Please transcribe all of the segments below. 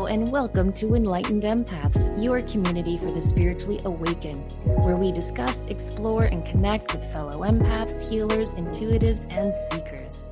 and welcome to Enlightened Empaths, your community for the spiritually awakened, where we discuss, explore, and connect with fellow empaths, healers, intuitives, and seekers.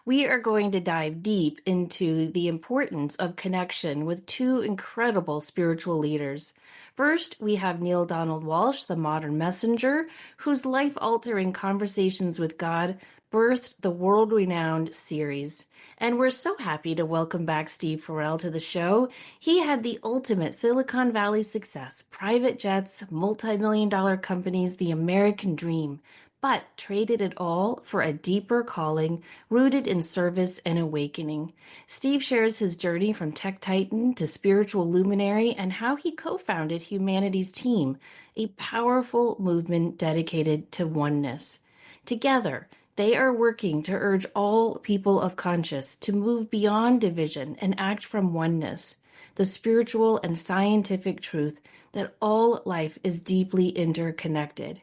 We are going to dive deep into the importance of connection with two incredible spiritual leaders. First, we have Neale Donald Walsh, the modern messenger, whose life-altering conversations with God birthed the world-renowned series. And we're so happy to welcome back Steve Farrell to the show. He had the ultimate Silicon Valley success, private jets, multi-million-dollar companies, the American dream, but traded it all for a deeper calling rooted in service and awakening. Steve shares his journey from tech titan to spiritual luminary and how he co-founded Humanities Team, a powerful movement dedicated to oneness. Together, they are working to urge all people of conscious to move beyond division and act from oneness, the spiritual and scientific truth that all life is deeply interconnected.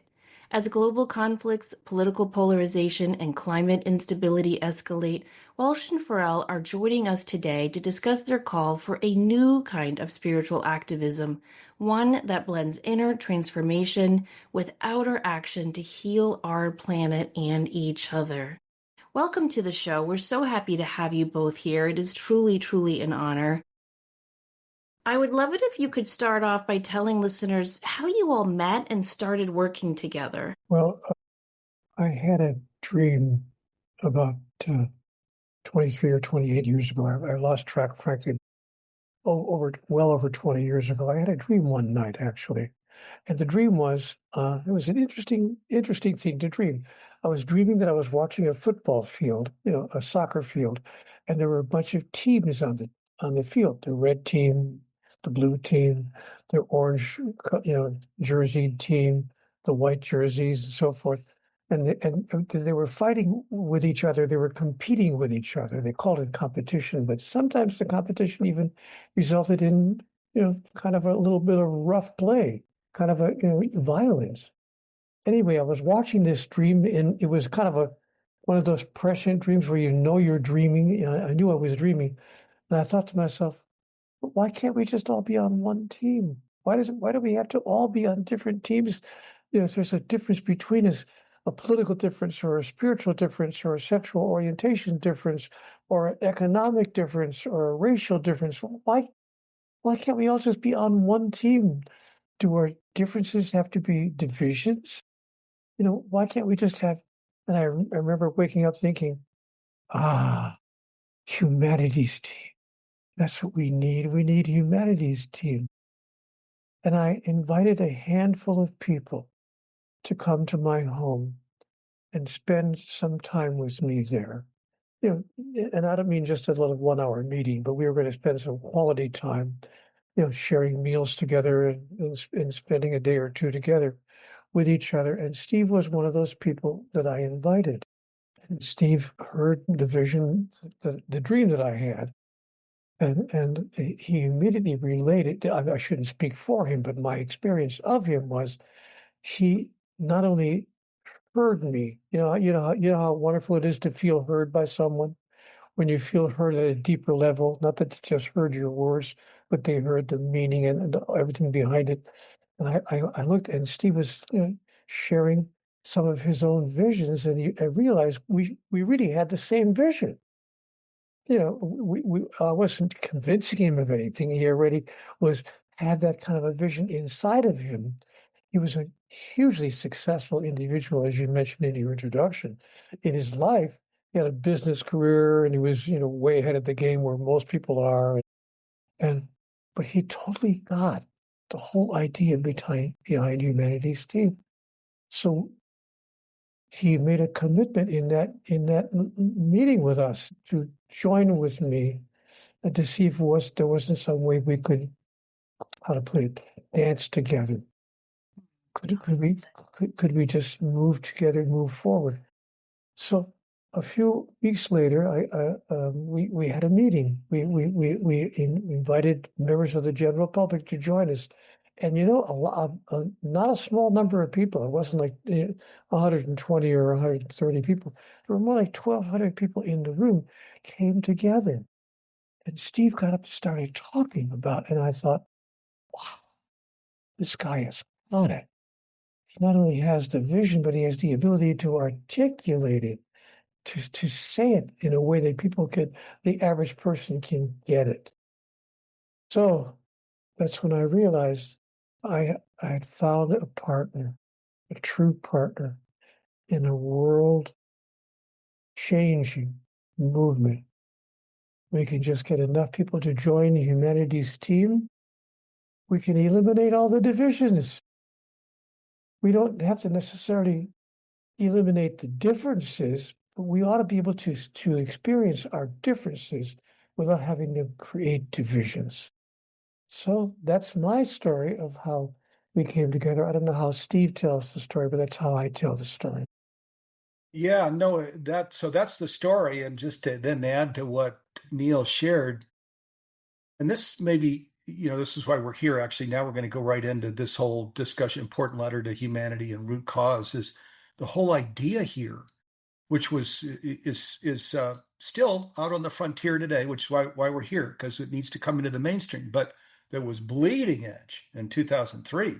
As global conflicts, political polarization, and climate instability escalate, Walsch and Farrell are joining us today to discuss their call for a new kind of spiritual activism, one that blends inner transformation with outer action to heal our planet and each other. Welcome to the show. We're so happy to have you both here. It is truly, truly an honor. I would love it if you could start off by telling listeners how you all met and started working together. Well, I had a dream about 23 or 28 years ago. I lost track, frankly, well over 20 years ago. I had a dream one night, actually. And the dream was, it was an interesting thing to dream. I was dreaming that I was watching a football field, a soccer field, and there were a bunch of teams on the field. The red team, the blue team, the orange, jersey team, the white jerseys, and so forth. And they were fighting with each other. They were competing with each other. They called it competition, but sometimes the competition even resulted in, kind of a little bit of rough play, kind of violence. Anyway, I was watching this dream, and it was kind of one of those prescient dreams where you're dreaming. I knew I was dreaming, and I thought to myself, why can't we just all be on one team? Why do we have to all be on different teams? If there's a difference between us, a political difference or a spiritual difference or a sexual orientation difference or an economic difference or a racial difference, why can't we all just be on one team? Do our differences have to be divisions? Why can't we just have, and I remember waking up thinking, Humanities Team. That's what we need. We need Humanities Team. And I invited a handful of people to come to my home and spend some time with me there. And I don't mean just a little 1 hour meeting, but we were going to spend some quality time, sharing meals together and spending a day or two together with each other. And Steve was one of those people that I invited. And Steve heard the vision, the dream that I had. And he immediately related, I shouldn't speak for him, but my experience of him was he not only heard me, you know how wonderful it is to feel heard by someone when you feel heard at a deeper level, not that they just heard your words, but they heard the meaning and everything behind it. And I looked, and Steve was sharing some of his own visions, and I realized we really had the same vision. I wasn't convincing him of anything. He already had that kind of a vision inside of him. He was a hugely successful individual, as you mentioned in your introduction. In his life, he had a business career, and he was, way ahead of the game where most people are. But he totally got the whole idea behind Humanities Team. So he made a commitment in that meeting with us to join with me and to see if there wasn't some way we could, how to put it, dance together. Could we just move together, move forward? So a few weeks later, we had a meeting. We invited members of the general public to join us, And not a small number of people. It wasn't like 120 or 130 people. There were more like 1,200 people in the room came together. And Steve got up and started talking about, and I thought, wow, this guy has got it. He not only has the vision, but he has the ability to articulate it, to say it in a way that the average person can get it. So that's when I realized I had found a partner, a true partner in a world changing movement. We can just get enough people to join the Humanities Team. We can eliminate all the divisions. We don't have to necessarily eliminate the differences, but we ought to be able to experience our differences without having to create divisions. So that's my story of how we came together. I don't know how Steve tells the story, but that's how I tell the story. Yeah, no, that's the story. And just to then add to what Neale shared, and this maybe, this is why we're here. Actually, now we're going to go right into this whole discussion, important letter to humanity and root cause is the whole idea here, which is still out on the frontier today, which is why we're here, because it needs to come into the mainstream. But that was bleeding edge in 2003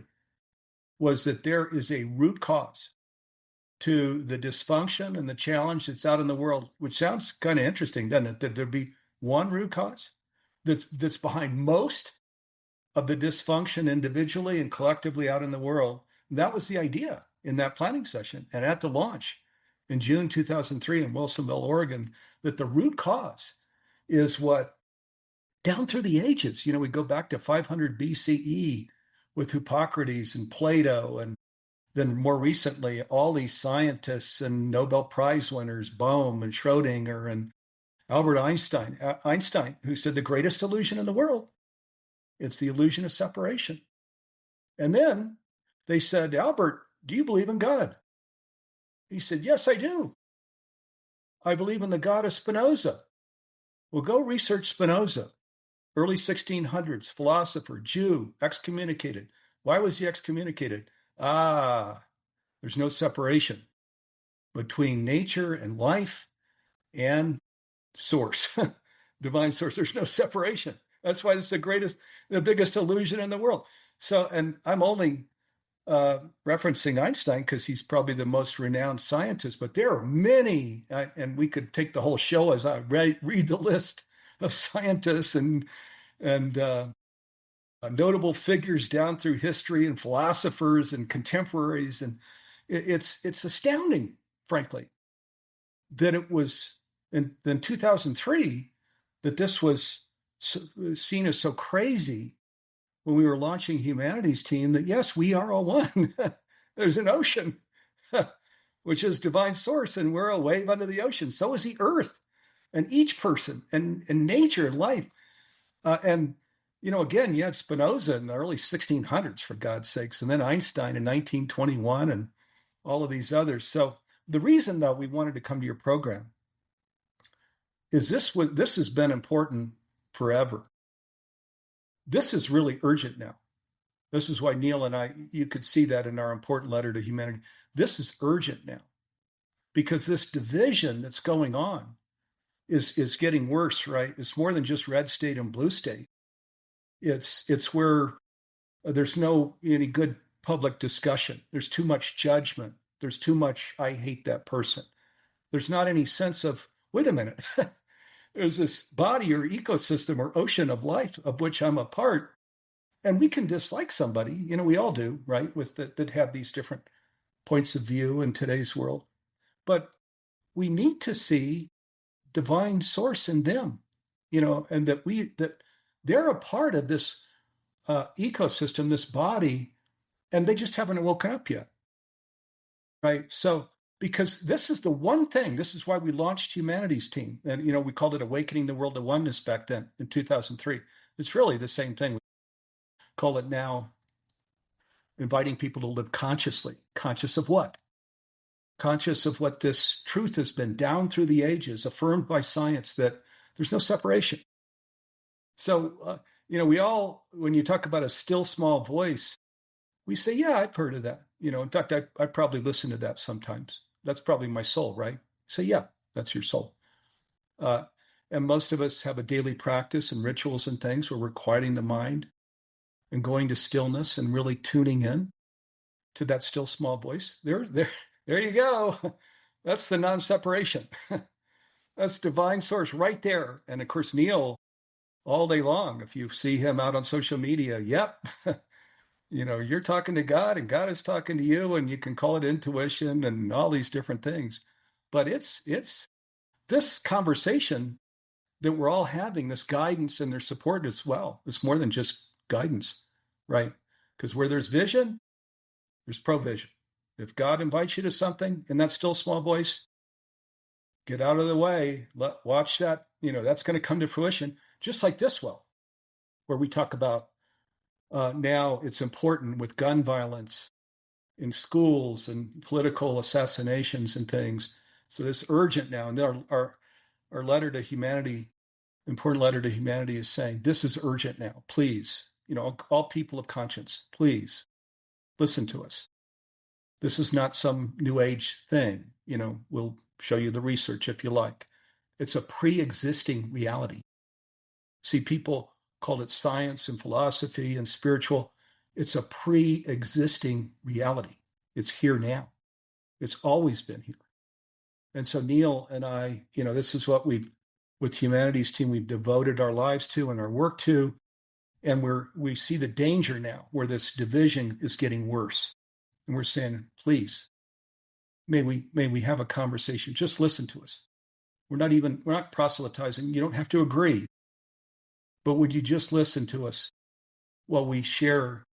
was that there is a root cause to the dysfunction and the challenge that's out in the world, which sounds kind of interesting, doesn't it? That there'd be one root cause that's behind most of the dysfunction individually and collectively out in the world. And that was the idea in that planning session and at the launch in June 2003 in Wilsonville, Oregon, that the root cause is what down through the ages, we go back to 500 BCE with Hippocrates and Plato, and then more recently, all these scientists and Nobel Prize winners, Bohm and Schrodinger and Albert Einstein, who said the greatest illusion in the world, it's the illusion of separation. And then they said, Albert, do you believe in God? He said, yes, I do. I believe in the God of Spinoza. Well, go research Spinoza, early 1600s, philosopher, Jew, excommunicated. Why was he excommunicated? There's no separation between nature and life and source, divine source. There's no separation. That's why it's the biggest illusion in the world. So, and I'm only referencing Einstein because he's probably the most renowned scientist, but there are many, and we could take the whole show as I read the list of scientists and notable figures down through history and philosophers and contemporaries, and it's astounding, frankly, that it was in 2003 that this was seen as so crazy when we were launching Humanities Team that yes, we are all one. There's an ocean, which is divine source, and we're a wave under the ocean. So is the earth, and each person, and nature, and life. And again, you had Spinoza in the early 1600s, for God's sakes, and then Einstein in 1921, and all of these others. So the reason, though, we wanted to come to your program is this has been important forever. This is really urgent now. This is why Neale and I, you could see that in our important letter to humanity. This is urgent now because this division that's going on is getting worse, right? It's more than just red state and blue state. It's where there's no any good public discussion. There's too much judgment. There's too much, I hate that person. There's not any sense of, wait a minute, there's this body or ecosystem or ocean of life of which I'm a part. And we can dislike somebody, we all do, right? That have these different points of view in today's world. But we need to see divine source in them, and that they're a part of this ecosystem, this body, and they just haven't woken up yet, right? So because this is the one thing, this is why we launched Humanities Team, and we called it Awakening the World to Oneness back then in 2003. It's really the same thing. We call it now inviting people to live consciously. Conscious of what? Conscious of what this truth has been down through the ages, affirmed by science, that there's no separation. So, we all, when you talk about a still small voice, we say, yeah, I've heard of that. In fact, I probably listen to that sometimes. That's probably my soul, right? Say, yeah, that's your soul. Uh, and most of us have a daily practice and rituals and things where we're quieting the mind and going to stillness and really tuning in to that still small voice. There you go. That's the non-separation. That's divine source right there. And of course, Neale, all day long, if you see him out on social media, yep, you're talking to God and God is talking to you, and you can call it intuition and all these different things. But it's this conversation that we're all having, this guidance and their support as well. It's more than just guidance, right? Because where there's vision, there's provision. If God invites you to something in that still small voice, get out of the way. Watch that. That's going to come to fruition, just like this will, where we talk about now it's important with gun violence in schools and political assassinations and things. So this urgent now, and our letter to humanity, important letter to humanity, is saying this is urgent now. Please, all people of conscience, please listen to us. This is not some new age thing. We'll show you the research if you like. It's a pre-existing reality. See, people called it science and philosophy and spiritual. It's a pre-existing reality. It's here now. It's always been here. And so Neale and I, this is what with Humanities Team, we've devoted our lives to and our work to. And we see the danger now where this division is getting worse. And we're saying, please, may we have a conversation. Just listen to us. We're not proselytizing. You don't have to agree. But would you just listen to us while we share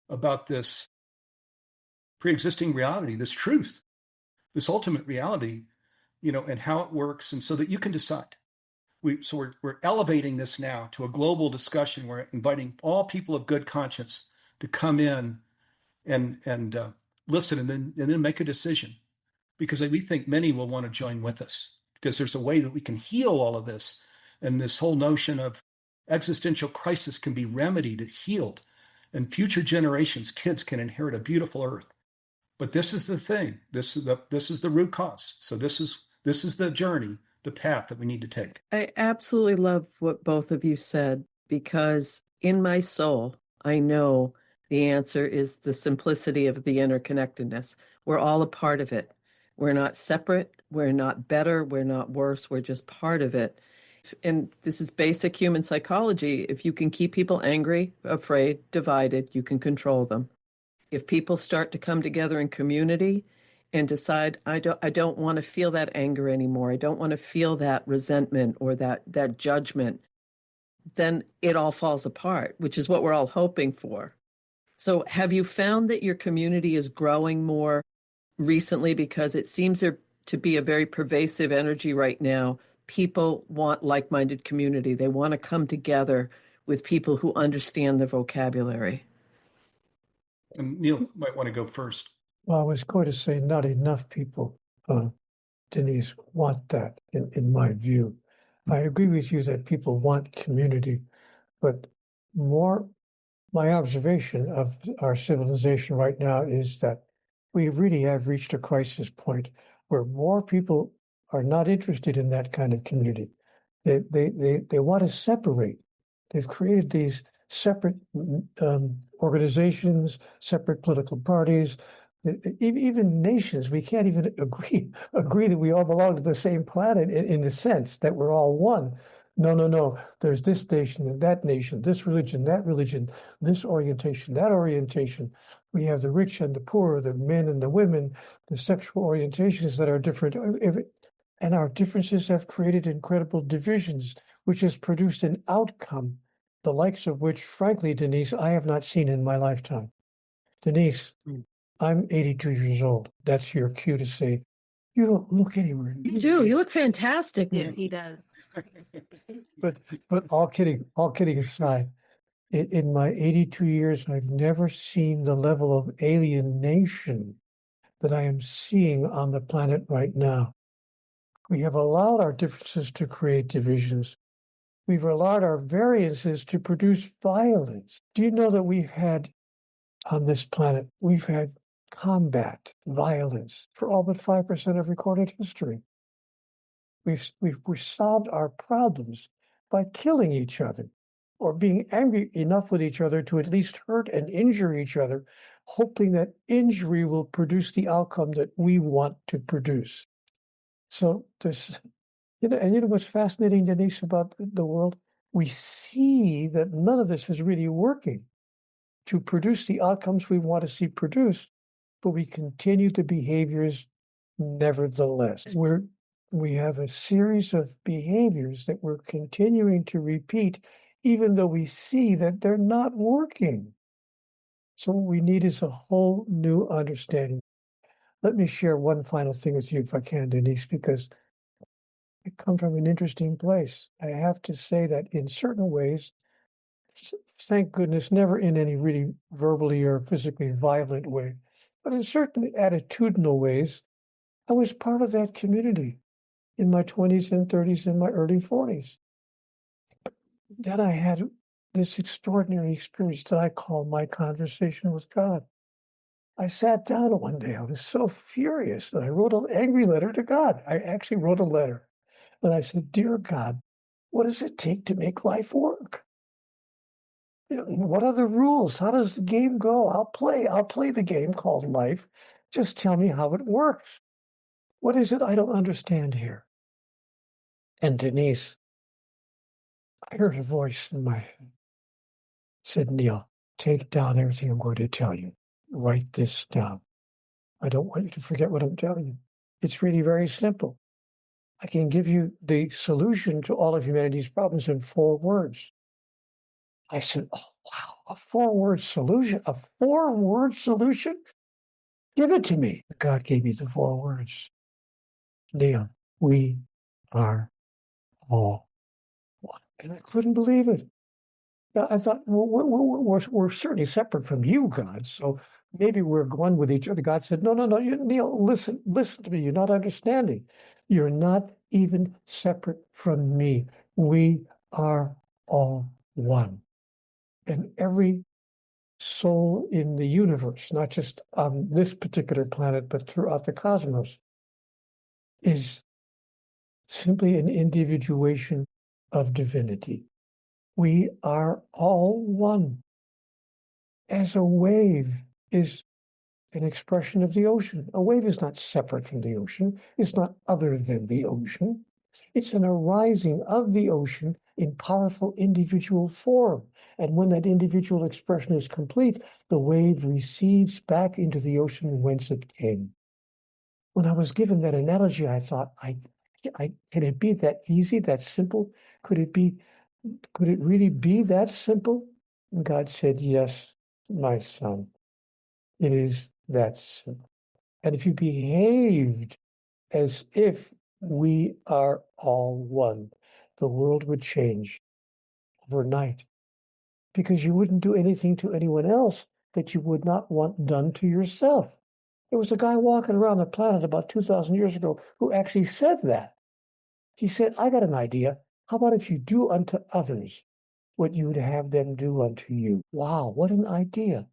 about this pre-existing reality, this truth, this ultimate reality, and how it works, and so that you can decide. We're elevating this now to a global discussion. We're inviting all people of good conscience to come in and listen, and then make a decision, because we think many will want to join with us, because there's a way that we can heal all of this, and this whole notion of existential crisis can be remedied, healed, and future generations, kids, can inherit a beautiful earth. But this is the thing. This is the root cause. So this is the journey, the path that we need to take. I absolutely love what both of you said, because in my soul, I know the answer is the simplicity of the interconnectedness. We're all a part of it. We're not separate. We're not better. We're not worse. We're just part of it. And this is basic human psychology. If you can keep people angry, afraid, divided, you can control them. If people start to come together in community and decide, I don't want to feel that anger anymore, I don't want to feel that resentment or that judgment, then it all falls apart, which is what we're all hoping for. So have you found that your community is growing more recently? Because it seems there to be a very pervasive energy right now. People want like-minded community. They want to come together with people who understand the vocabulary. And Neale might want to go first. Well, I was going to say not enough people, Denise, want that, in my view. I agree with you that people want community, but my observation of our civilization right now is that we really have reached a crisis point where more people are not interested in that kind of community. They want to separate. They've created these separate organizations, separate political parties, even nations. We can't even agree that we all belong to the same planet in the sense that we're all one. No. There's this nation and that nation, this religion, that religion, this orientation, that orientation. We have the rich and the poor, the men and the women, the sexual orientations that are different. And our differences have created incredible divisions, which has produced an outcome, the likes of which, frankly, Denise, I have not seen in my lifetime. Denise, I'm 82 years old. That's your cue to say, you don't look anywhere. You do. You look fantastic. Yeah, he does. But all kidding aside, in my 82 years, I've never seen the level of alienation that I am seeing on the planet right now. We have allowed our differences to create divisions. We've allowed our variances to produce violence. Do you know that we've had on this planet. We've had combat, violence for all but 5% of recorded history. We've solved our problems by killing each other or being angry enough with each other to at least hurt and injure each other, hoping that injury will produce the outcome that we want to produce. So there's, and what's fascinating, Denise, about the world? We see that none of this is really working to produce the outcomes we want to see produced, but we continue the behaviors nevertheless. We have a series of behaviors that we're continuing to repeat, even though we see that they're not working. So what we need is a whole new understanding. Let me share one final thing with you, if I can, Denise, because I come from an interesting place. I have to say that in certain ways, thank goodness, never in any really verbally or physically violent way, but in certain attitudinal ways, I was part of that community in my 20s and 30s and my early 40s. Then I had this extraordinary experience that I call my conversation with God. I sat down one day, I was so furious that I wrote an angry letter to God. I actually wrote a letter. And I said, "Dear God, what does it take to make life work? What are the rules? How does the game go? I'll play the game called life. Just tell me how it works. What is it I don't understand here?" And Denise, I heard a voice in my head, said, "Neale, take down everything I'm going to tell you. Write this down. I don't want you to forget what I'm telling you. It's really very simple. I can give you the solution to all of humanity's problems in 4 words." I said, "Oh, wow, a 4-word solution? A 4-word solution? Give it to me." God gave me the 4 words. "Neale, we are all one." And I couldn't believe it. I thought, well, we're certainly separate from you, God. So maybe we're one with each other. God said, no, Neale, listen to me. You're not understanding. You're not even separate from me. We are all one. And every soul in the universe, not just on this particular planet, but throughout the cosmos, is simply an individuation of divinity. We are all one. As a wave is an expression of the ocean. A wave is not separate from the ocean. It's not other than the ocean. It's an arising of the ocean in powerful individual form. And when that individual expression is complete, the wave recedes back into the ocean whence it came. When I was given that analogy, I thought, can it be that easy, that simple? Could it really be that simple? And God said, yes, my son, it is that simple. And if you behaved as if we are all one, the world would change overnight, because you wouldn't do anything to anyone else that you would not want done to yourself. There was a guy walking around the planet about 2,000 years ago who actually said that. He said, "I got an idea. How about if you do unto others what you would have them do unto you?" Wow, what an idea.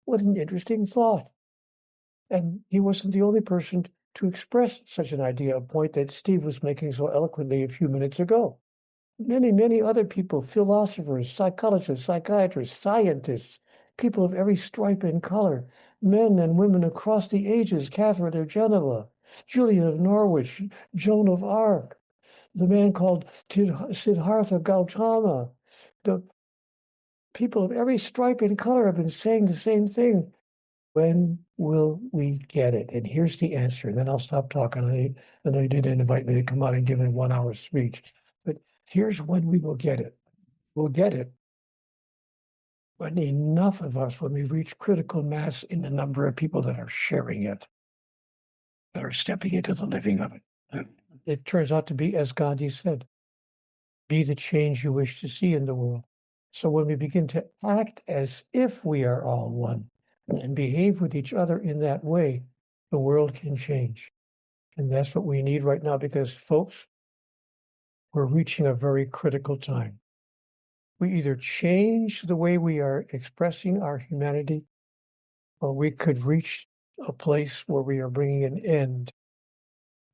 What an interesting thought. And he wasn't the only person to express such an idea, a point that Steve was making so eloquently a few minutes ago. Many other people, philosophers, psychologists, psychiatrists, scientists, people of every stripe and color, men and women across the ages, Catherine of Genoa, Julian of Norwich, Joan of Arc, the man called Siddhartha Gautama. The people of every stripe and color have been saying the same thing. When will we get it? And here's the answer. And then I'll stop talking. I know you didn't invite me to come out and give a 1-hour speech. But here's when we will get it. We'll get it when enough of us, when we reach critical mass in the number of people that are sharing it, that are stepping into the living of it. It turns out to be, as Gandhi said, be the change you wish to see in the world. So when we begin to act as if we are all one and behave with each other in that way, the world can change. And that's what we need right now, because, folks, we're reaching a very critical time. We either change the way we are expressing our humanity, or we could reach a place where we are bringing an end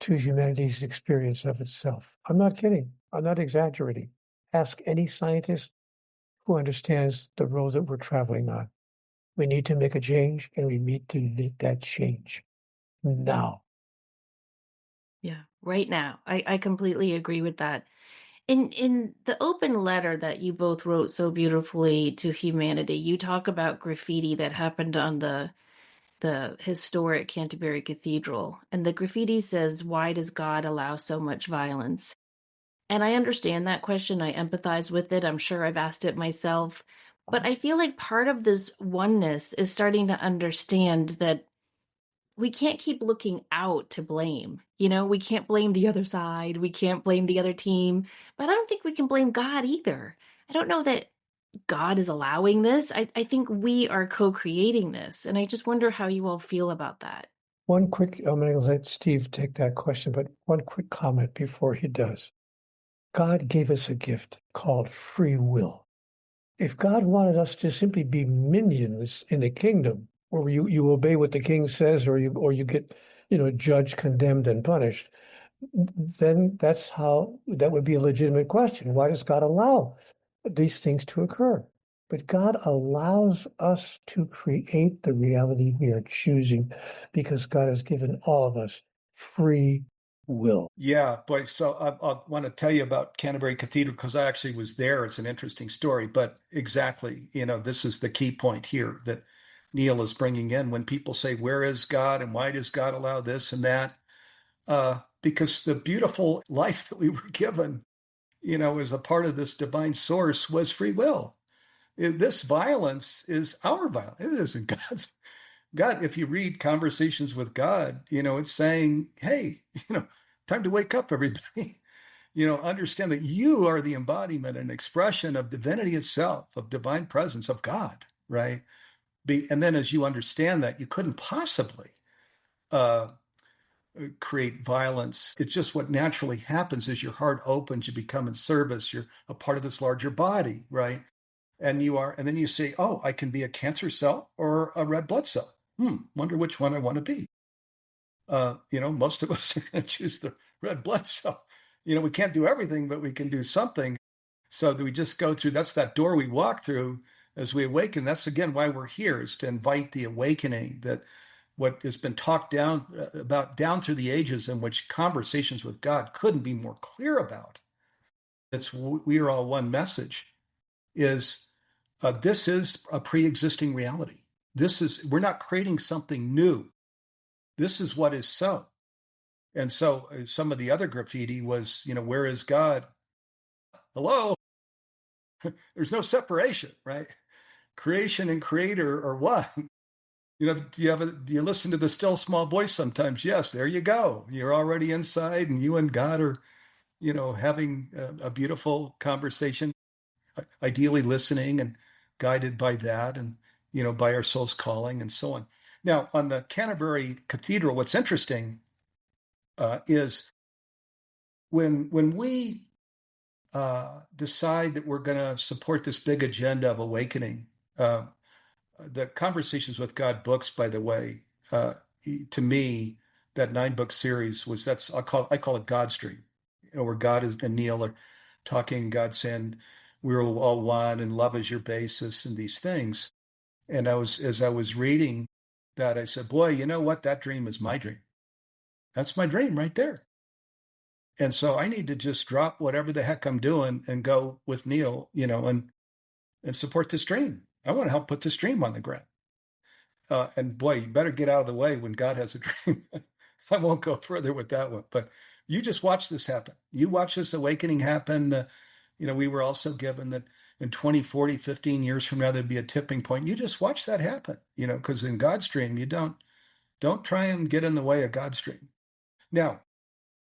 to humanity's experience of itself. I'm not kidding. I'm not exaggerating. Ask any scientist who understands the road that we're traveling on. We need to make a change, and we need to make that change now. Yeah, right now. I completely agree with that. In the open letter that you both wrote so beautifully to humanity, you talk about graffiti that happened on the historic Canterbury Cathedral. And the graffiti says, "Why does God allow so much violence?" And I understand that question. I empathize with it. I'm sure I've asked it myself. But I feel like part of this oneness is starting to understand that we can't keep looking out to blame. We can't blame the other side. We can't blame the other team. But I don't think we can blame God either. I don't know that God is allowing this. I think we are co-creating this. And I just wonder how you all feel about that. One quick, I'm going to let Steve take that question, but one quick comment before he does. God gave us a gift called free will. If God wanted us to simply be minions in the kingdom, where you obey what the king says, or you get, judged, condemned, and punished, then that would be a legitimate question. Why does God allow these things to occur? But God allows us to create the reality we are choosing because God has given all of us free will. Yeah, boy. So I want to tell you about Canterbury Cathedral because I actually was there. It's an interesting story, but exactly, this is the key point here that Neale is bringing in when people say, "Where is God and why does God allow this and that?" Because the beautiful life that we were given, as a part of this divine source was free will. This violence is our violence. It isn't God's. God, if you read Conversations with God, it's saying, "Hey, time to wake up, everybody." Understand that you are the embodiment and expression of divinity itself, of divine presence, of God, right? And then as you understand that, you couldn't possibly uh, create violence. It's just what naturally happens as your heart opens, you become in service, you're a part of this larger body, right? And then you say, "Oh, I can be a cancer cell or a red blood cell. Wonder which one I want to be." Most of us are going to choose the red blood cell. We can't do everything, but we can do something. So we just go through, that's that door we walk through as we awaken. That's again why we're here, is to invite the awakening that what has been talked down about down through the ages, in which Conversations with God couldn't be more clear about. It's we are all one message, is this is a pre-existing reality. We're not creating something new. This is what is so. And so some of the other graffiti was, "Where is God?" Hello, there's no separation, right? Creation and creator are one. Do you listen to the still small voice sometimes? Yes, there you go. You're already inside, and you and God are, having a beautiful conversation, ideally listening and guided by that, and by our soul's calling and so on. Now, on the Canterbury Cathedral, what's interesting is when we decide that we're going to support this big agenda of awakening. The Conversations with God books, by the way, to me, that 9-book series I call it God's Dream, where God and Neale are talking, God saying we're all one and love is your basis and these things. And as I was reading that, I said, boy, you know what? That dream is my dream. That's my dream right there. And so I need to just drop whatever the heck I'm doing and go with Neale, and support this dream. I want to help put this dream on the ground. And boy, you better get out of the way when God has a dream. I won't go further with that one, but you just watch this happen. You watch this awakening happen. We were also given that in 20, 40, 15 years from now, there'd be a tipping point. You just watch that happen, because in God's dream, you don't try and get in the way of God's dream. Now,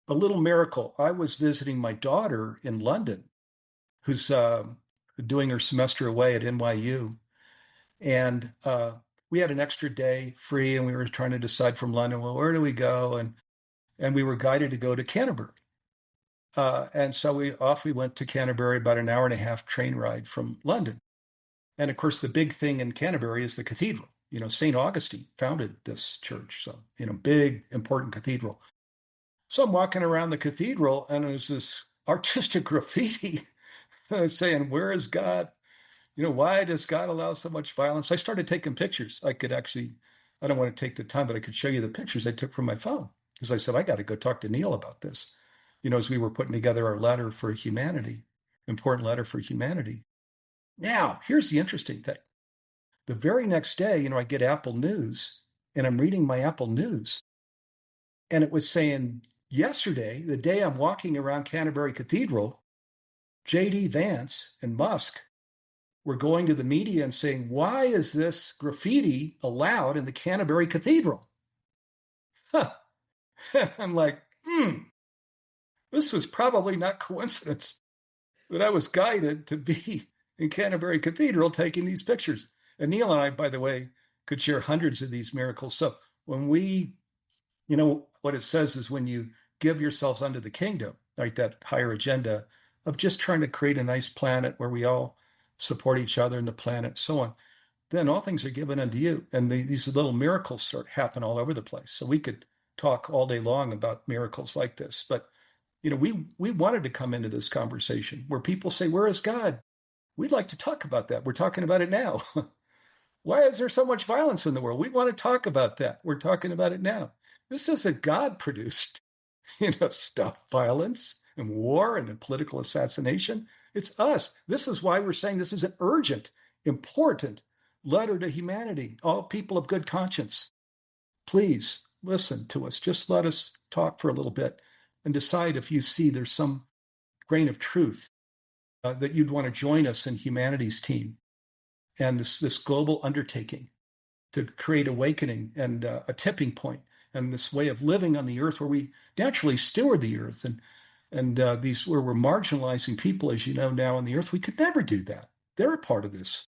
a little miracle. I was visiting my daughter in London, who's doing her semester away at NYU. And we had an extra day free, and we were trying to decide from London, well, where do we go? And we were guided to go to Canterbury. And so we went to Canterbury, about an hour and a half train ride from London. And of course, the big thing in Canterbury is the cathedral. St. Augustine founded this church. So, big, important cathedral. So I'm walking around the cathedral and there's this artistic graffiti saying, "Where is God? Why does God allow so much violence?" I started taking pictures. I don't want to take the time, but I could show you the pictures I took from my phone because I said, I got to go talk to Neale about this, as we were putting together our letter for humanity, important letter for humanity. Now, here's the interesting thing. The very next day, I get Apple News and I'm reading my Apple News and it was saying yesterday, the day I'm walking around Canterbury Cathedral, J.D. Vance and Musk were going to the media and saying, why is this graffiti allowed in the Canterbury Cathedral? Huh. I'm like, this was probably not coincidence that I was guided to be in Canterbury Cathedral taking these pictures. And Neale and I, by the way, could share hundreds of these miracles. So when we, what it says is when you give yourselves unto the kingdom, right, that higher agenda of just trying to create a nice planet where we all support each other and the planet, so on, then all things are given unto you. And these little miracles start happening all over the place. So we could talk all day long about miracles like this. But, we wanted to come into this conversation where people say, where is God? We'd like to talk about that. We're talking about it now. Why is there so much violence in the world? We want to talk about that. We're talking about it now. This isn't God produced, stuff, violence and war and political assassination. It's us. This is why we're saying this is an urgent, important letter to humanity, all people of good conscience. Please listen to us. Just let us talk for a little bit and decide if you see there's some grain of truth that you'd want to join us in Humanities Team and this global undertaking to create awakening and a tipping point and this way of living on the earth where we naturally steward the earth and these where we're marginalizing people, as you know, now on the earth. We could never do that. They're a part of this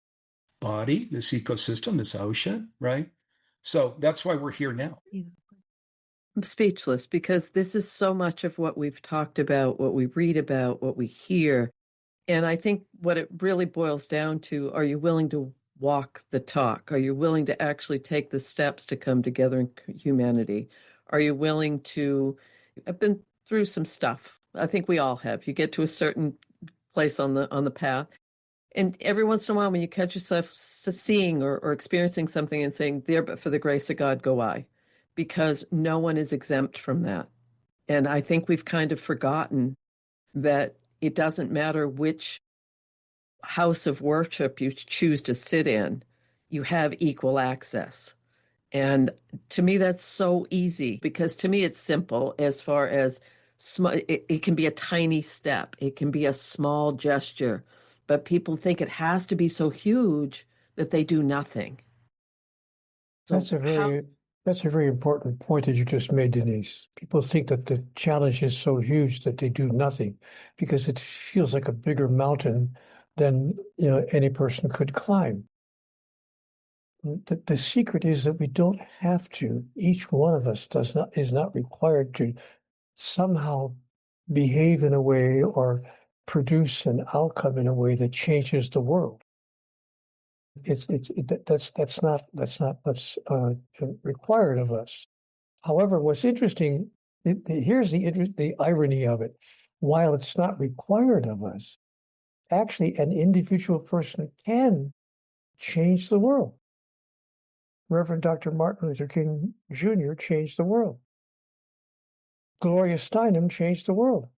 body, this ecosystem, this ocean, right? So that's why we're here now. I'm speechless because this is so much of what we've talked about, what we read about, what we hear. And I think what it really boils down to, are you willing to walk the talk? Are you willing to actually take the steps to come together in humanity? Are you willing to, I've been through some stuff. I think we all have. You get to a certain place on the path. And every once in a while, when you catch yourself seeing or experiencing something and saying, there, but for the grace of God, go I, because no one is exempt from that. And I think we've kind of forgotten that it doesn't matter which house of worship you choose to sit in, you have equal access. And to me, that's so easy because to me, it's simple as far as it can be a tiny step, it can be a small gesture, but people think it has to be so huge that they do nothing. So that's a very important point that you just made, Denise. People think that the challenge is so huge that they do nothing because it feels like a bigger mountain than any person could climb. The secret is that we don't have to. Each one of us is not required to somehow behave in a way or produce an outcome in a way that changes the world. That's not what's required of us. However, what's interesting, here's the irony of it. While it's not required of us, actually an individual person can change the world. Reverend Dr. Martin Luther King Jr. changed the world. Gloria Steinem changed the world.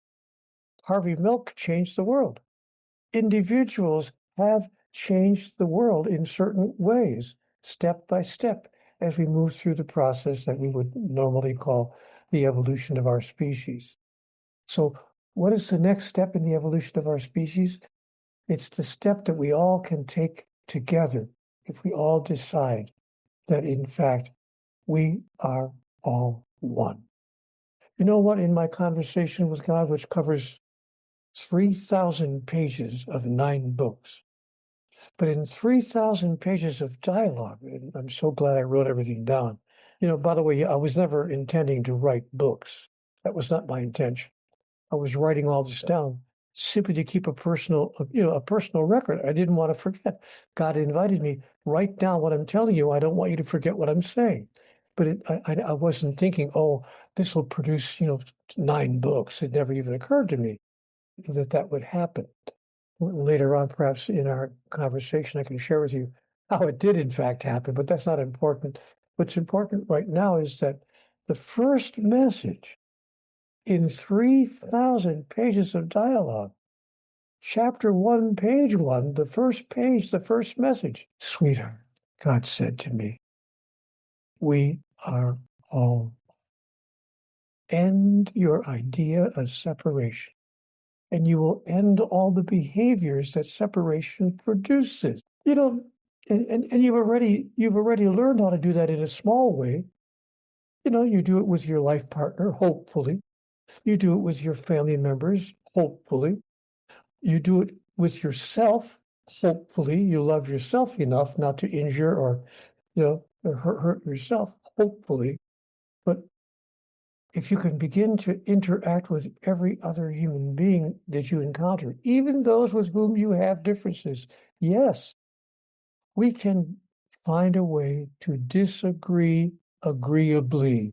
Harvey Milk changed the world. Individuals have changed the world in certain ways, step by step, as we move through the process that we would normally call the evolution of our species. So what is the next step in the evolution of our species? It's the step that we all can take together if we all decide that, in fact, we are all one. You know what? In my conversation with God, which covers 3,000 pages of 9 books, but in 3,000 pages of dialogue, and I'm so glad I wrote everything down. By the way, I was never intending to write books. That was not my intention. I was writing all this down simply to keep a personal record. I didn't want to forget. God invited me, write down what I'm telling you. I don't want you to forget what I'm saying. But I wasn't thinking, oh, this will produce, 9 books. It never even occurred to me that would happen. Later on, perhaps in our conversation, I can share with you how it did in fact happen, but that's not important. What's important right now is that the first message in 3,000 pages of dialogue, chapter 1, page 1, the first page, the first message, sweetheart, God said to me, we are all. End your idea of separation, and you will end all the behaviors that separation produces. And you've already learned how to do that in a small way. You do it with your life partner, hopefully. You do it with your family members, hopefully. You do it with yourself, hopefully. You love yourself enough not to injure or hurt yourself, hopefully. But if you can begin to interact with every other human being that you encounter, even those with whom you have differences, yes, we can find a way to disagree agreeably.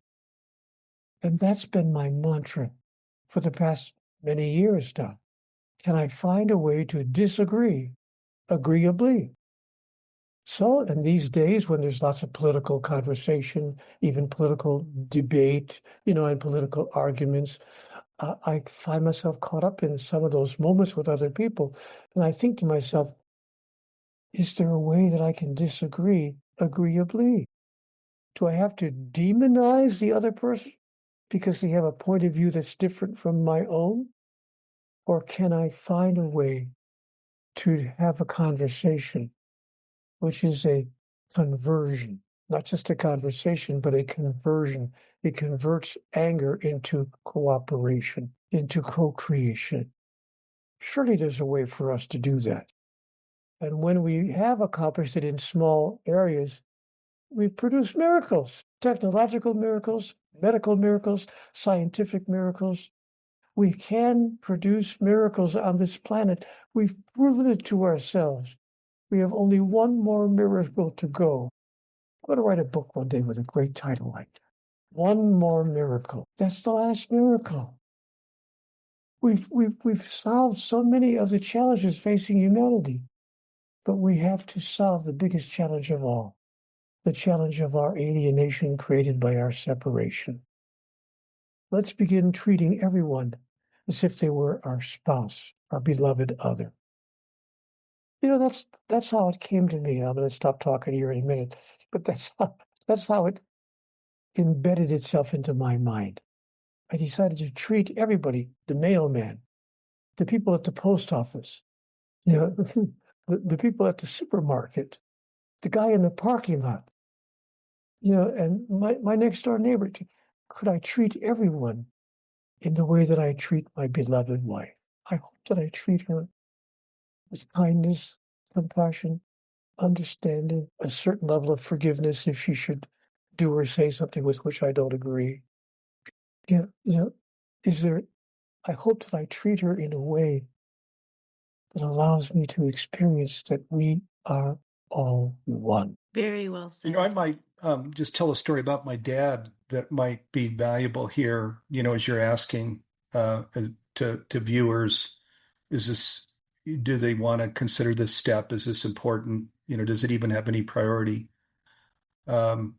And that's been my mantra for the past many years now. Can I find a way to disagree agreeably? So, in these days when there's lots of political conversation, even political debate, and political arguments, I find myself caught up in some of those moments with other people. And I think to myself, is there a way that I can disagree agreeably? Do I have to demonize the other person because they have a point of view that's different from my own? Or can I find a way to have a conversation, which is a conversion, not just a conversation, but a conversion? It converts anger into cooperation, into co-creation. Surely there's a way for us to do that. And when we have accomplished it in small areas, we produce miracles, technological miracles, medical miracles, scientific miracles. We can produce miracles on this planet. We've proven it to ourselves. We have only one more miracle to go. I'm going to write a book one day with a great title like that. One more miracle. That's the last miracle. We've solved so many of the challenges facing humanity, but we have to solve the biggest challenge of all, the challenge of our alienation created by our separation. Let's begin treating everyone as if they were our spouse, our beloved other. That's how it came to me. I'm going to stop talking here in a minute, but that's how it embedded itself into my mind. I decided to treat everybody, the mailman, the people at the post office, the people at the supermarket, the guy in the parking lot, and my next door neighbor. Could I treat everyone in the way that I treat my beloved wife? I hope that I treat her with kindness, compassion, understanding, a certain level of forgiveness if she should do or say something with which I don't agree. Is there, I hope that I treat her in a way that allows me to experience that we are all one. Very well said. I might just tell a story about my dad that might be valuable here, as you're asking to viewers, do they want to consider this step? Is this important? Does it even have any priority? Um,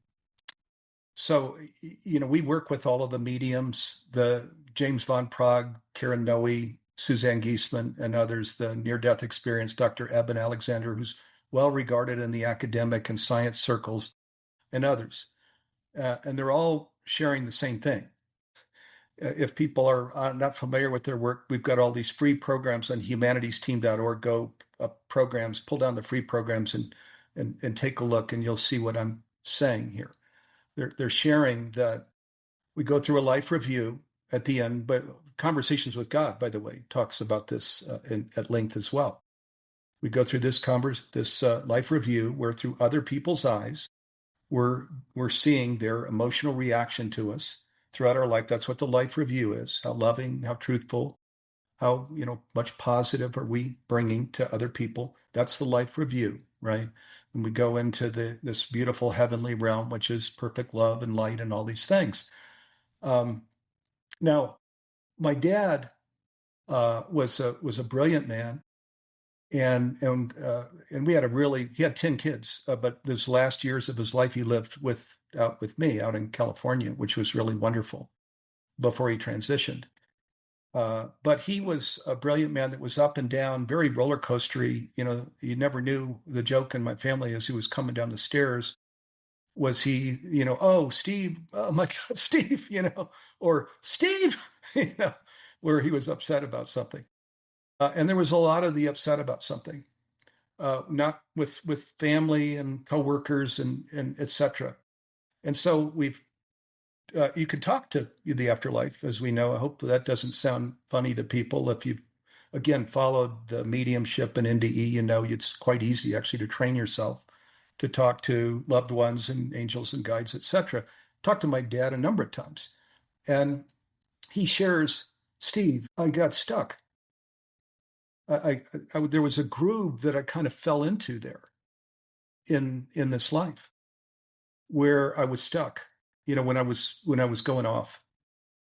so, we work with all of the mediums, the James Von Prague, Karen Noe, Suzanne Giesman, and others, the near-death experience, Dr. Eben Alexander, who's well regarded in the academic and science circles, and others. And they're all sharing the same thing. If people are not familiar with their work, we've got all these free programs on humanitiesteam.org. Go programs, pull down the free programs and take a look, and you'll see what I'm saying here. They're sharing that we go through a life review at the end, but Conversations with God, by the way, talks about this at length as well. We go through this life review where through other people's eyes, we're seeing their emotional reaction to us throughout our life. That's what the life review is: how loving, how truthful, How, much positive are we bringing to other people? That's the life review, right? And we go into this beautiful heavenly realm, which is perfect love and light and all these things. Um, Now, my dad was a brilliant man, and we had he had 10 kids, but his last years of his life he lived out with me out in California, which was really wonderful before he transitioned. But he was a brilliant man that was up and down, very roller coastery. You never knew. The joke in my family as he was coming down the stairs was he, oh, Steve, oh my God, Steve, or Steve, you know, where he was upset about something. And there was a lot of the upset about something, not with family and coworkers and et cetera. And so you can talk to the afterlife, as we know. I hope that doesn't sound funny to people. If you've, again, followed the mediumship and NDE, it's quite easy actually to train yourself to talk to loved ones and angels and guides, etc. Talked to my dad a number of times, and he shares, Steve, I got stuck. There was a groove that I kind of fell into there in this life where I was stuck. When I was going off,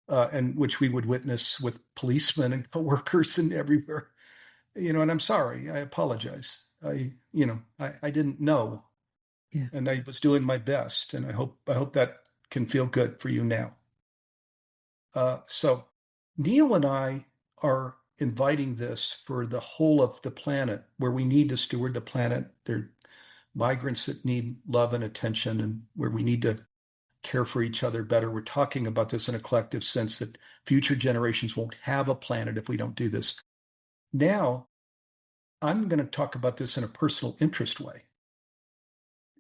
and which we would witness with policemen and coworkers and everywhere. And I'm sorry, I apologize. I didn't know, Yeah. and I was doing my best, and I hope that can feel good for you now. So Neale and I are inviting this for the whole of the planet, where we need to steward the planet. There are migrants that need love and attention, and where we need to care for each other better. We're talking about this in a collective sense that future generations won't have a planet if we don't do this. Now, I'm going to talk about this in a personal interest way.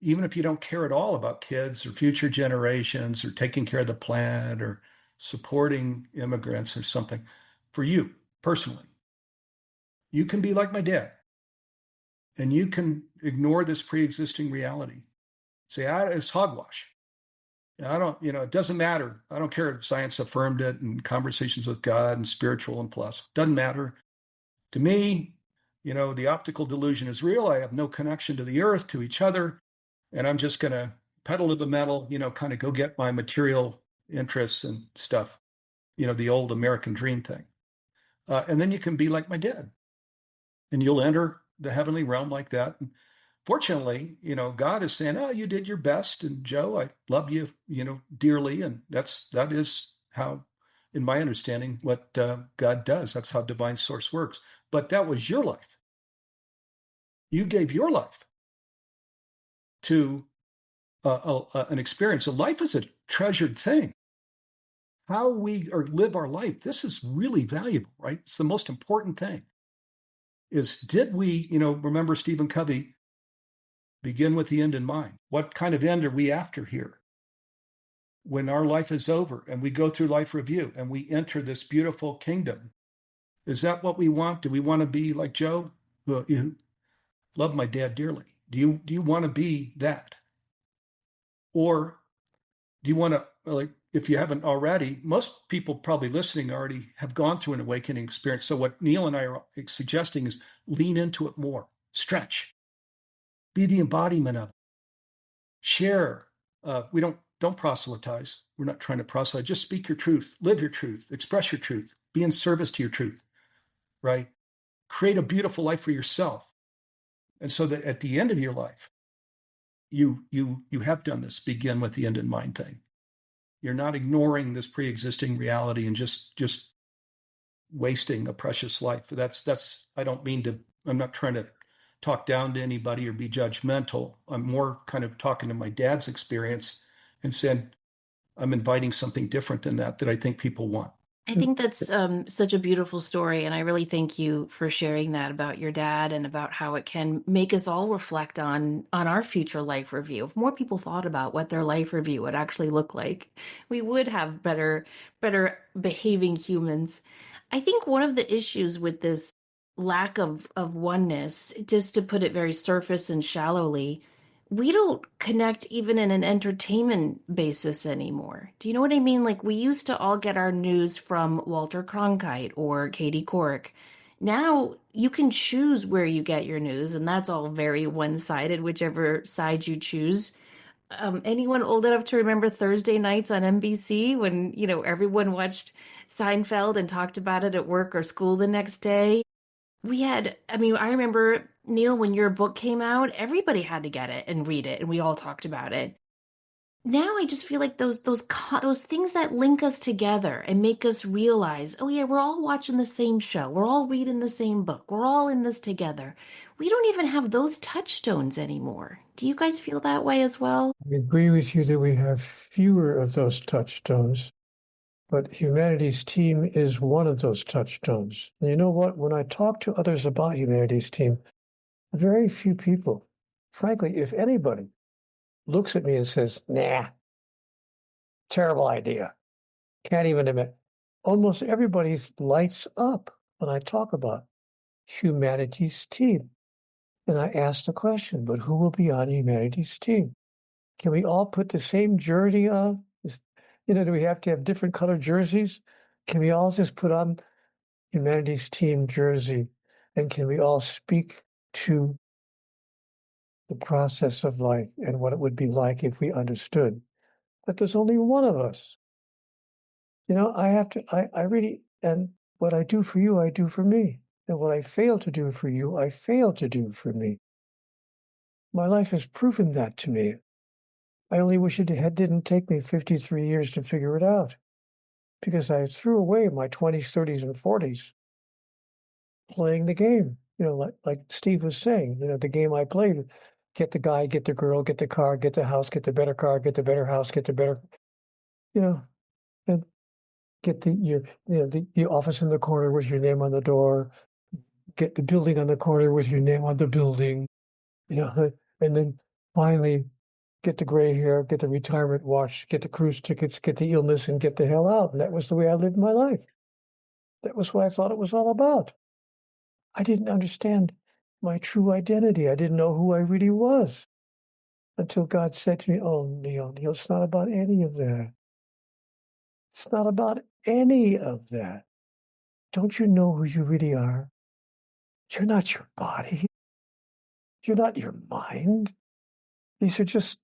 Even if you don't care at all about kids or future generations or taking care of the planet or supporting immigrants or something, for you personally, you can be like my dad and you can ignore this pre-existing reality. Say, it's hogwash. I don't, it doesn't matter. I don't care if science affirmed it and conversations with God and spiritual and plus. Doesn't matter. To me, the optical delusion is real. I have no connection to the earth, to each other. And I'm just going to pedal to the metal, kind of go get my material interests and stuff, the old American dream thing. And then you can be like my dad and you'll enter the heavenly realm like that. And fortunately, God is saying, "Oh, you did your best, and Joe, I love you, dearly." And that is how, in my understanding, what God does. That's how divine source works. But that was your life. You gave your life to an experience. So life is a treasured thing. How we live our life, this is really valuable, right? It's the most important thing. Did we, remember Stephen Covey, begin with the end in mind? What kind of end are we after here? When our life is over and we go through life review and we enter this beautiful kingdom, is that what we want? Do we want to be like Joe, who loved my dad dearly? Do you want to be that? Or do you want to, like, if you haven't already, most people probably listening already have gone through an awakening experience. So what Neale and I are suggesting is lean into it more, stretch, be the embodiment of it, share. We don't proselytize. We're not trying to proselytize. Just speak your truth, live your truth, express your truth, be in service to your truth, right? Create a beautiful life for yourself. And so that at the end of your life, you have done this begin with the end in mind thing. You're not ignoring this pre-existing reality and just wasting a precious life. That's I don't mean to, I'm not trying to talk down to anybody or be judgmental. I'm more kind of talking to my dad's experience and saying, I'm inviting something different than that I think people want. I think that's such a beautiful story, and I really thank you for sharing that about your dad and about how it can make us all reflect on our future life review. If more people thought about what their life review would actually look like, we would have better behaving humans. I think one of the issues with this lack of oneness, just to put it very surface and shallowly, we don't connect even in an entertainment basis anymore. Do you know what I mean? Like we used to all get our news from Walter Cronkite or Katie Couric. Now you can choose where you get your news, and that's all very one-sided, whichever side you choose. Anyone old enough to remember Thursday nights on NBC when, everyone watched Seinfeld and talked about it at work or school the next day? I remember, Neale, when your book came out, everybody had to get it and read it, and we all talked about it. Now I just feel like those things that link us together and make us realize, oh yeah, we're all watching the same show, we're all reading the same book, we're all in this together. We don't even have those touchstones anymore. Do you guys feel that way as well? I agree with you that we have fewer of those touchstones, but Humanities Team is one of those touchstones. And you know what? When I talk to others about Humanities Team, very few people, frankly, if anybody, looks at me and says, nah, terrible idea. Can't even admit. Almost everybody lights up when I talk about Humanities Team. And I ask the question, but who will be on Humanities Team? Can we all put the same jersey on? Do we have to have different colored jerseys? Can we all just put on Humanities Team jersey? And can we all speak to the process of life and what it would be like if we understood that there's only one of us? I really, and what I do for you, I do for me. And what I fail to do for you, I fail to do for me. My life has proven that to me. I only wish didn't take me 53 years to figure it out, because I threw away my 20s, 30s, and 40s playing the game. Like Steve was saying, the game I played: get the guy, get the girl, get the car, get the house, get the better car, get the better house, get the better, and get the office in the corner with your name on the door, get the building on the corner with your name on the building, and then finally get the gray hair, get the retirement watch, get the cruise tickets, get the illness, and get the hell out. And that was the way I lived my life. That was what I thought it was all about. I didn't understand my true identity. I didn't know who I really was until God said to me, oh, Neale, it's not about any of that. It's not about any of that. Don't you know who you really are? You're not your body. You're not your mind. These are just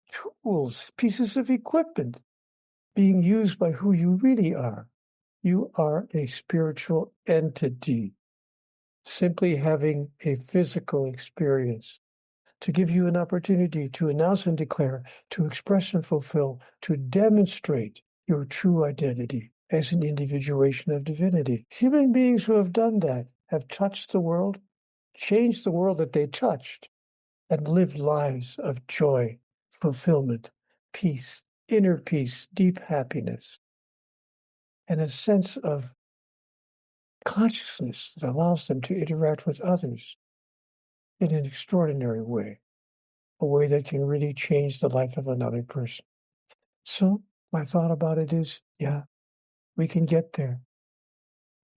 tools, pieces of equipment being used by who you really are. You are a spiritual entity, simply having a physical experience to give you an opportunity to announce and declare, to express and fulfill, to demonstrate your true identity as an individuation of divinity. Human beings who have done that have touched the world, changed the world that they touched, and lived lives of joy, fulfillment, peace, inner peace, deep happiness, and a sense of consciousness that allows them to interact with others in an extraordinary way, a way that can really change the life of another person. So my thought about it is, yeah, we can get there.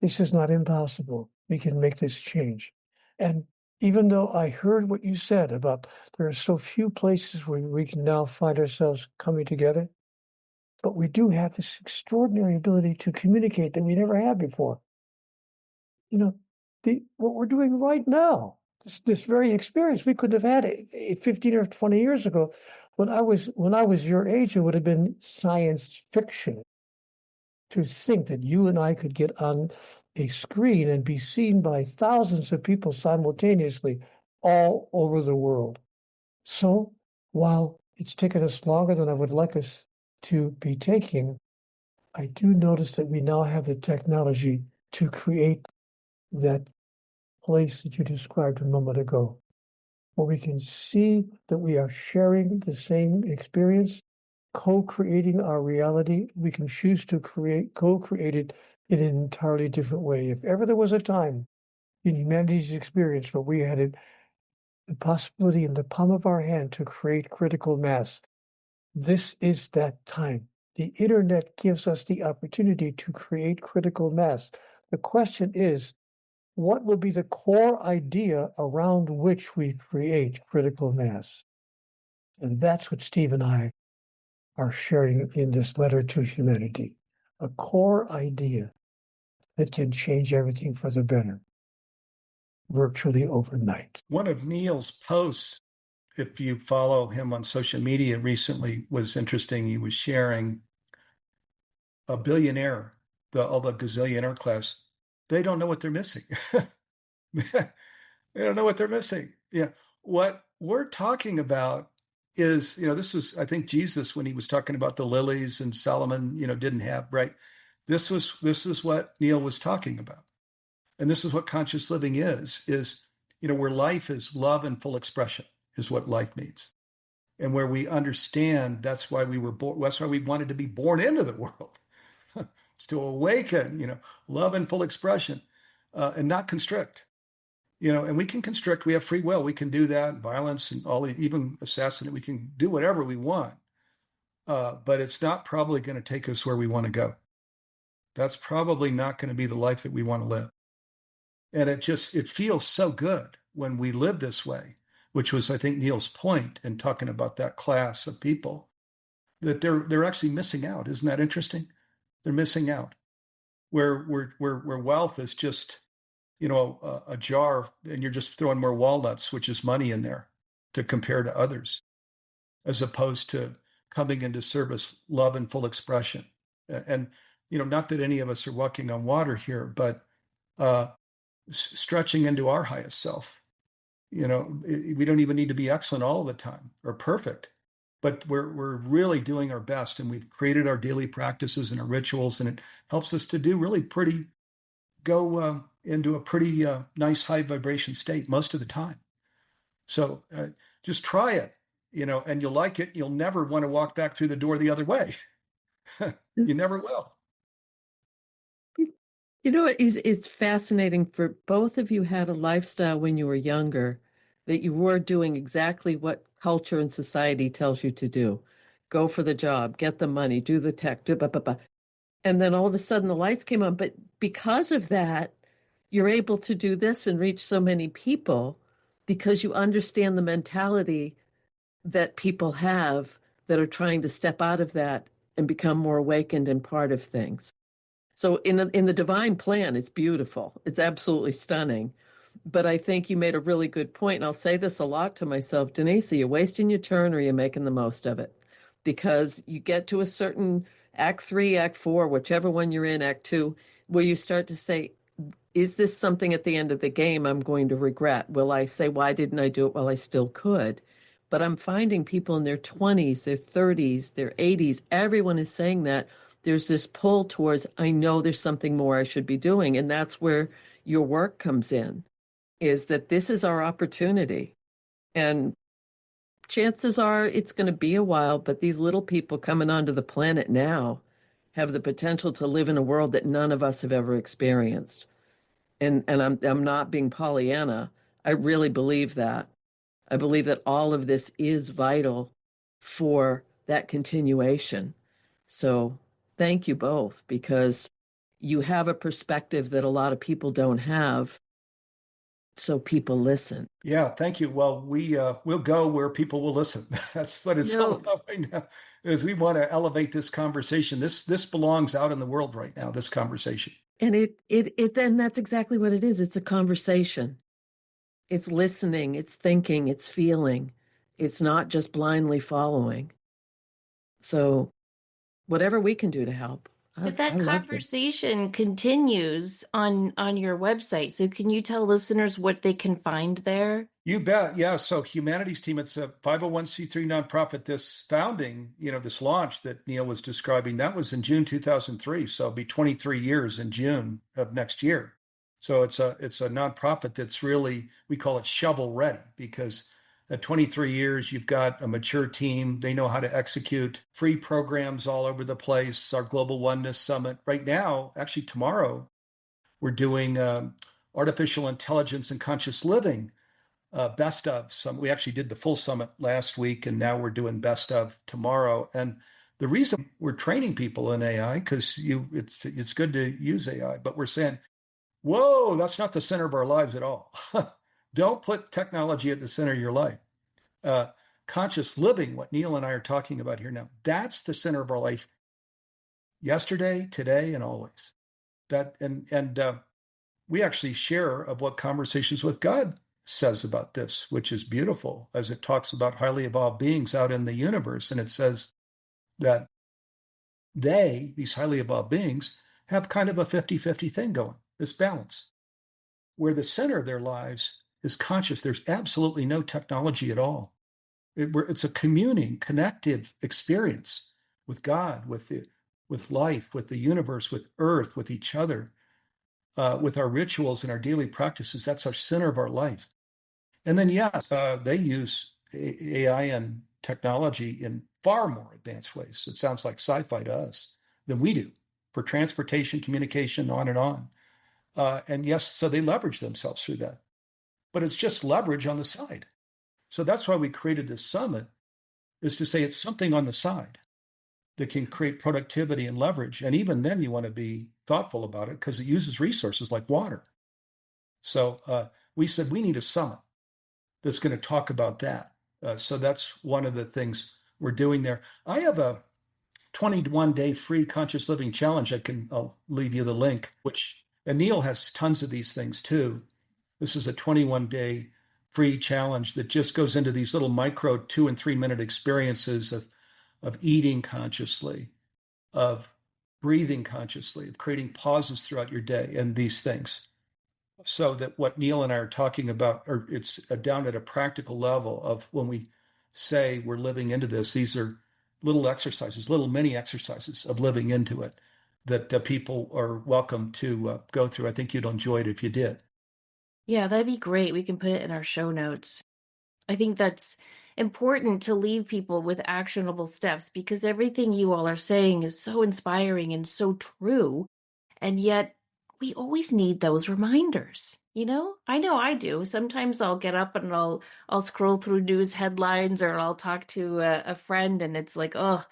This is not impossible. We can make this change. And even though I heard what you said about there are so few places where we can now find ourselves coming together, but we do have this extraordinary ability to communicate that we never had before. What we're doing right now, this very experience, we couldn't have had it 15 or 20 years ago. When I was your age, it would have been science fiction to think that you and I could get on a screen and be seen by thousands of people simultaneously all over the world. So while it's taken us longer than I would like us to be taking, I do notice that we now have the technology to create that place that you described a moment ago, where we can see that we are sharing the same experience, co-creating our reality. We can choose to co-create it in an entirely different way. If ever there was a time in humanity's experience where we had the possibility in the palm of our hand to create critical mass, this is that time. The internet gives us the opportunity to create critical mass. The question is, what will be the core idea around which we create critical mass? And that's what Steve and I are sharing in this letter to humanity, a core idea that can change everything for the better, virtually overnight. One of Neale's posts, if you follow him on social media recently, was interesting. He was sharing a billionaire, all the gazillionaire class. They don't know what they're missing. They don't know what they're missing. Yeah. What we're talking about is, this was, I think, Jesus when he was talking about the lilies and Solomon, didn't have, right? This is what Neale was talking about. And this is what conscious living is, where life is love and full expression is what life means. And where we understand that's why we were born, that's why we wanted to be born into the world. It's to awaken, love and full expression, and not constrict. And we can constrict. We have free will. We can do that. Violence and even assassinate. We can do whatever we want. But it's not probably going to take us where we want to go. That's probably not going to be the life that we want to live. And it feels so good when we live this way, which was, I think, Neale's point in talking about that class of people, that they're actually missing out. Isn't that interesting? They're missing out. Where wealth is just, a jar, and you're just throwing more walnuts, which is money in there, to compare to others, as opposed to coming into service, love and full expression. And, not that any of us are walking on water here, but stretching into our highest self. We don't even need to be excellent all the time or perfect, but we're really doing our best, and we've created our daily practices and our rituals, and it helps us to do really go into a pretty nice high vibration state most of the time. So just try it, and you'll like it. You'll never want to walk back through the door the other way. You never will. It's fascinating. For both of you had a lifestyle when you were younger that you were doing exactly what culture and society tells you to do. Go for the job, get the money, do the tech, do blah, blah, blah. And then all of a sudden the lights came on. But because of that, you're able to do this and reach so many people because you understand the mentality that people have that are trying to step out of that and become more awakened and part of things. So in the divine plan, it's beautiful. It's absolutely stunning. But I think you made a really good point, and I'll say this a lot to myself. Denise, are you wasting your turn or are you making the most of it? Because you get to a certain act 3, act 4, whichever one you're in, act 2, where you start to say, is this something at the end of the game I'm going to regret? Will I say, why didn't I do it while I still could? But I'm finding people in their 20s, their 30s, their 80s, everyone is saying that there's this pull towards, I know there's something more I should be doing. And that's where your work comes in, is that this is our opportunity. And chances are it's going to be a while, but these little people coming onto the planet now have the potential to live in a world that none of us have ever experienced. And I'm not being Pollyanna. I really believe that. I believe that all of this is vital for that continuation. So thank you both, because you have a perspective that a lot of people don't have. So people listen. Yeah, thank you. Well, we'll go where people will listen. That's what it's all about right now. Is we want to elevate this conversation. This belongs out in the world right now. This conversation. And it then that's exactly what it is. It's a conversation. It's listening. It's thinking. It's feeling. It's not just blindly following. So, whatever we can do to help. But that I love this. conversation continues on your website. So can you tell listeners what they can find there? You bet. Yeah. So Humanities Team, it's a 501c3 nonprofit. This founding, this launch that Neale was describing, that was in June 2003. So it'll be 23 years in June of next year. So it's a nonprofit that's really, we call it shovel ready, because at 23 years, you've got a mature team. They know how to execute free programs all over the place. Our Global Oneness Summit right now, actually tomorrow, we're doing artificial intelligence and conscious living best of. We actually did the full summit last week, and now we're doing best of tomorrow. And the reason we're training people in AI, because it's good to use AI, but we're saying, whoa, that's not the center of our lives at all. Don't put technology at the center of your life. conscious living, what Neale and I are talking about here now, that's the center of our life yesterday, today, and always. That and we actually share of what Conversations with God says about this, which is beautiful as it talks about highly evolved beings out in the universe. And it says that these highly evolved beings, have kind of a 50-50 thing going, this balance, where the center of their lives is conscious. There's absolutely no technology at all. It's a communing, connective experience with God, with life, with the universe, with Earth, with each other, with our rituals and our daily practices. That's our center of our life. And then, yes, they use AI and technology in far more advanced ways. It sounds like sci-fi to us than we do for transportation, communication, on and on. And yes, so they leverage themselves through that. But it's just leverage on the side. So that's why we created this summit, is to say it's something on the side that can create productivity and leverage. And even then, you want to be thoughtful about it because it uses resources like water. So we said we need a summit that's going to talk about that. So that's one of the things we're doing there. I have a 21-day free conscious living challenge. I'll leave you the link, and Neale has tons of these things too. This is a 21-day free challenge that just goes into these little micro 2 and 3 minute experiences of eating consciously, of breathing consciously, of creating pauses throughout your day, and these things. So that what Neale and I are talking about, or it's down at a practical level of when we say we're living into this, these are little exercises, little mini exercises of living into it that people are welcome to go through. I think you'd enjoy it if you did. Yeah, that'd be great. We can put it in our show notes. I think that's important to leave people with actionable steps because everything you all are saying is so inspiring and so true. And yet we always need those reminders. I know I do. Sometimes I'll get up and I'll scroll through news headlines or I'll talk to a friend and it's like, oh,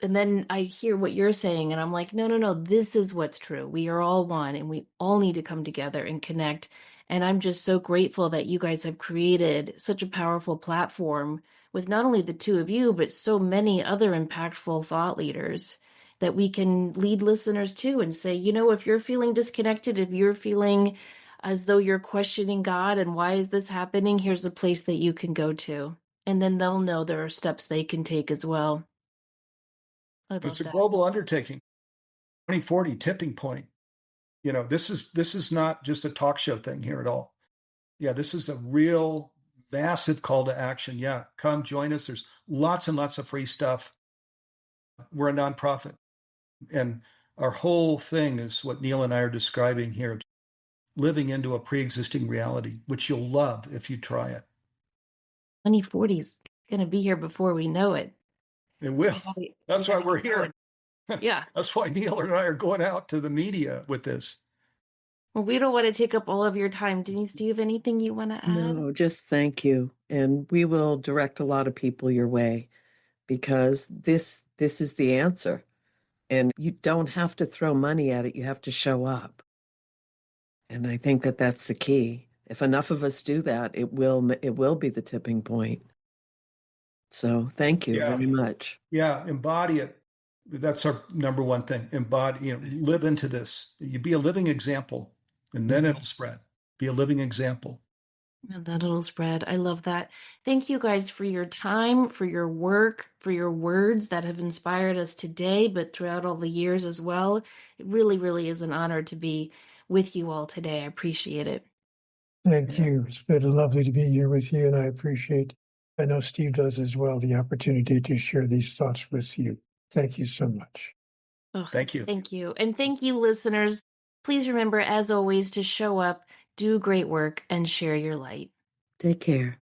and then I hear what you're saying, and I'm like, no, no, no, this is what's true. We are all one, and we all need to come together and connect. And I'm just so grateful that you guys have created such a powerful platform with not only the two of you, but so many other impactful thought leaders that we can lead listeners to and say, if you're feeling disconnected, if you're feeling as though you're questioning God and why is this happening, here's a place that you can go to. And then they'll know there are steps they can take as well. I It's love a that. global undertaking. 2040 tipping point. This is not just a talk show thing here at all. Yeah, this is a real massive call to action. Yeah, come join us. There's lots and lots of free stuff. We're a nonprofit, and our whole thing is what Neale and I are describing here, living into a pre-existing reality, which you'll love if you try it. 2040 is going to be here before we know it. It will. We That's why gotta we're keep going. here. Yeah. That's why Neale and I are going out to the media with this. Well, we don't want to take up all of your time. Denise, do you have anything you want to add? No, just thank you. And we will direct a lot of people your way because this is the answer. And you don't have to throw money at it. You have to show up. And I think that that's the key. If enough of us do that, it will be the tipping point. So thank you Yeah. very much. Yeah, embody it. That's our number one thing. Embody, live into this. You be a living example, and then it'll spread. Be a living example. And that little spread. I love that. Thank you guys for your time, for your work, for your words that have inspired us today, but throughout all the years as well. It really, really is an honor to be with you all today. I appreciate it. Thank you. It's been lovely to be here with you, and I know Steve does as well, the opportunity to share these thoughts with you. Thank you so much. Oh, Thank you. thank you. And thank you, listeners. Please remember, as always, to show up, do great work, and share your light. Take care.